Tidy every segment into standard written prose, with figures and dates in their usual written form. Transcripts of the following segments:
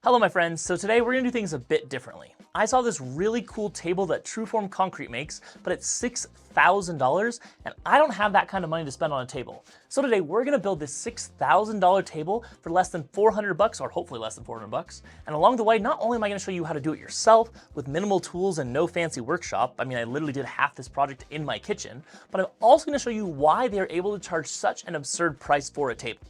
Hello my friends, so today we're going to do things a bit differently. I saw this really cool table that Trueform Concrete makes, but it's $6,000 and I don't have that kind of money to spend on a table. So today we're going to build this $6,000 table for less than 400 bucks, or hopefully less than 400 bucks. And along the way, not only am I going to show you how to do it yourself with minimal tools and no fancy workshop, I mean I literally did half this project in my kitchen, but I'm also going to show you why they are able to charge such an absurd price for a table.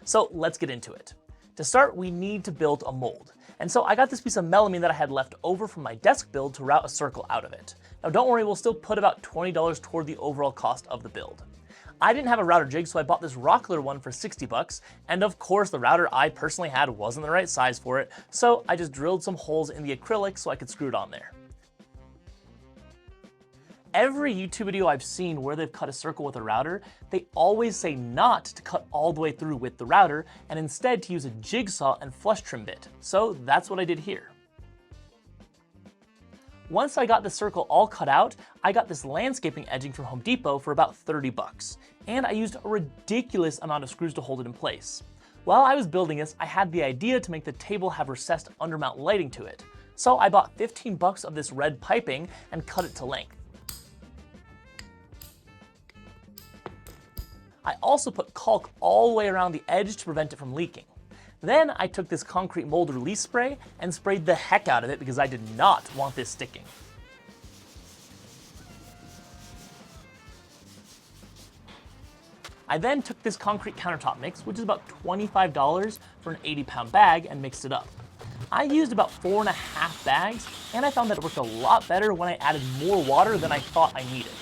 So let's get into it. To start, we need to build a mold. And so I got this piece of melamine that I had left over from my desk build to route a circle out of it. Now don't worry, we'll still put about $20 toward the overall cost of the build. I didn't have a router jig, so I bought this rockler one for 60 bucks, and of course the router I personally had wasn't the right size for it, so I just drilled some holes in the acrylic so I could screw it on there. Every YouTube video I've seen where they've cut a circle with a router, they always say not to cut all the way through with the router and instead to use a jigsaw and flush trim bit. So that's what I did here. Once I got the circle all cut out, I got this landscaping edging from Home Depot for about 30 bucks, and I used a ridiculous amount of screws to hold it in place. While I was building this, I had the idea to make the table have recessed undermount lighting to it. So I bought 15 bucks of this red piping and cut it to length. I also put caulk all the way around the edge to prevent it from leaking. Then I took this concrete mold release spray and sprayed the heck out of it because I did not want this sticking. I then took this concrete countertop mix, which is about $25 for an 80-pound bag, and mixed it up. I used about 4.5 bags, and I found that it worked a lot better when I added more water than I thought I needed.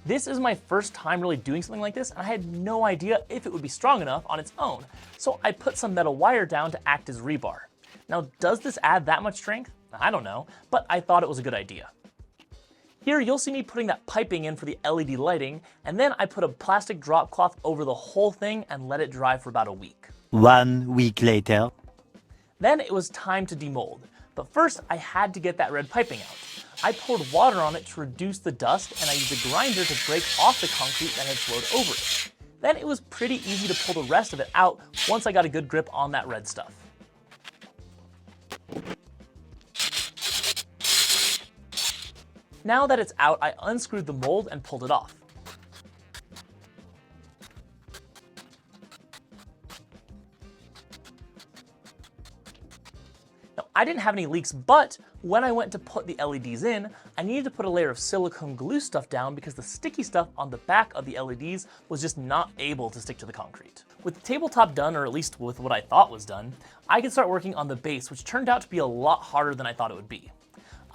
This is my first time really doing something like this, and I had no idea if it would be strong enough on its own, so I put some metal wire down to act as rebar. Now, does this add that much strength? I don't know, but I thought it was a good idea. Here you'll see me putting that piping in for the LED lighting, and then I put a plastic drop cloth over the whole thing and let it dry for about a week. 1 week later. Then it was time to demold, but first I had to get that red piping out. I poured water on it to reduce the dust, and I used a grinder to break off the concrete that had flowed over it. Then it was pretty easy to pull the rest of it out once I got a good grip on that red stuff. Now that it's out, I unscrewed the mold and pulled it off. Now, I didn't have any leaks, but when I went to put the LEDs in, I needed to put a layer of silicone glue stuff down because the sticky stuff on the back of the LEDs was just not able to stick to the concrete. With the tabletop done, or at least with what I thought was done, I could start working on the base, which turned out to be a lot harder than I thought it would be.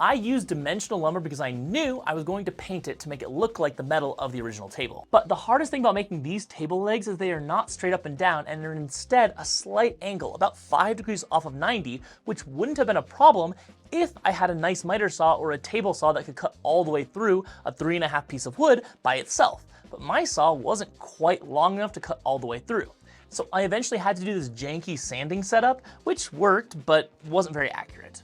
I used dimensional lumber because I knew I was going to paint it to make it look like the metal of the original table. But the hardest thing about making these table legs is they are not straight up and down, and are instead a slight angle, about 5 degrees off of 90, which wouldn't have been a problem if I had a nice miter saw or a table saw that could cut all the way through a 3.5 piece of wood by itself. But my saw wasn't quite long enough to cut all the way through. So I eventually had to do this janky sanding setup, which worked, but wasn't very accurate.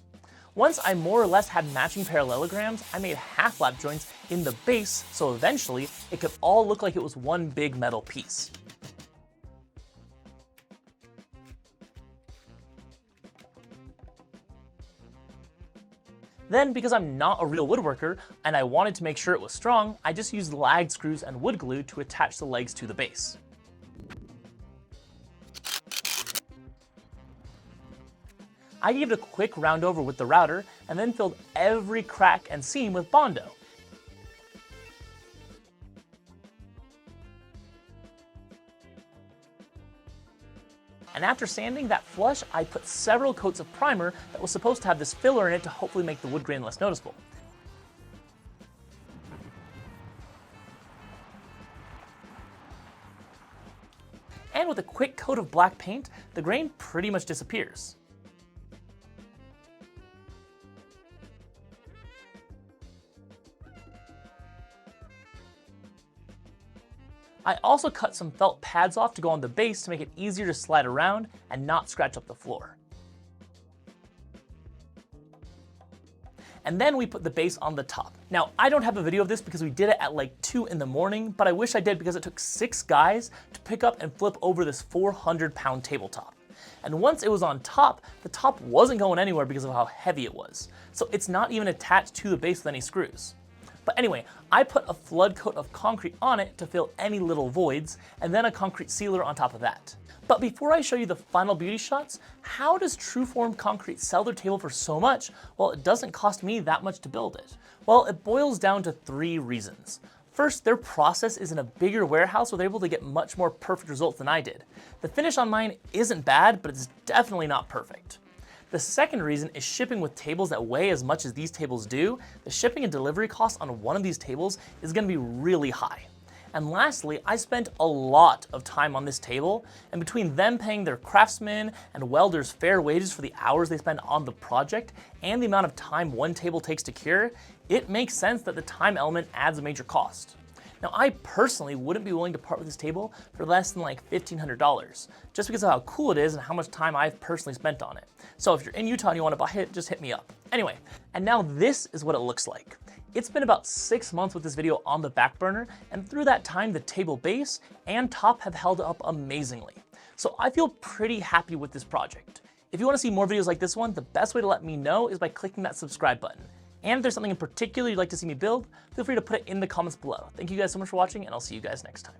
Once I more or less had matching parallelograms, I made half lap joints in the base, so eventually it could all look like it was one big metal piece. Then, because I'm not a real woodworker and I wanted to make sure it was strong, I just used lag screws and wood glue to attach the legs to the base. I gave it a quick round over with the router and then filled every crack and seam with Bondo. And after sanding that flush, I put several coats of primer that was supposed to have this filler in it to hopefully make the wood grain less noticeable. And with a quick coat of black paint, the grain pretty much disappears. I also cut some felt pads off to go on the base to make it easier to slide around and not scratch up the floor. and then we put the base on the top. Now, I don't have a video of this because we did it at like 2 in the morning, but I wish I did because it took 6 guys to pick up and flip over this 400-pound tabletop. And once it was on top, the top wasn't going anywhere because of how heavy it was. So it's not even attached to the base with any screws. But anyway, I put a flood coat of concrete on it to fill any little voids, and then a concrete sealer on top of that. But before I show you the final beauty shots, how does Trueform Concrete sell their table for so much while it doesn't cost me that much to build it? Well, it boils down to 3 reasons. First, their process is in a bigger warehouse where they're able to get much more perfect results than I did. The finish on mine isn't bad, but it's definitely not perfect. The second reason is shipping with tables that weigh as much as these tables do. The shipping and delivery cost on one of these tables is going to be really high. And lastly, I spent a lot of time on this table, and between them paying their craftsmen and welders fair wages for the hours they spend on the project and the amount of time one table takes to cure, it makes sense that the time element adds a major cost. Now, I personally wouldn't be willing to part with this table for less than like $1,500, just because of how cool it is and how much time I've personally spent on it. So if you're in Utah and you want to buy it, just hit me up. Anyway, and now this is what it looks like. It's been about 6 months with this video on the back burner, and through that time, the table base and top have held up amazingly. So I feel pretty happy with this project. If you want to see more videos like this one, the best way to let me know is by clicking that subscribe button. And if there's something in particular you'd like to see me build, feel free to put it in the comments below. Thank you guys so much for watching, and I'll see you guys next time.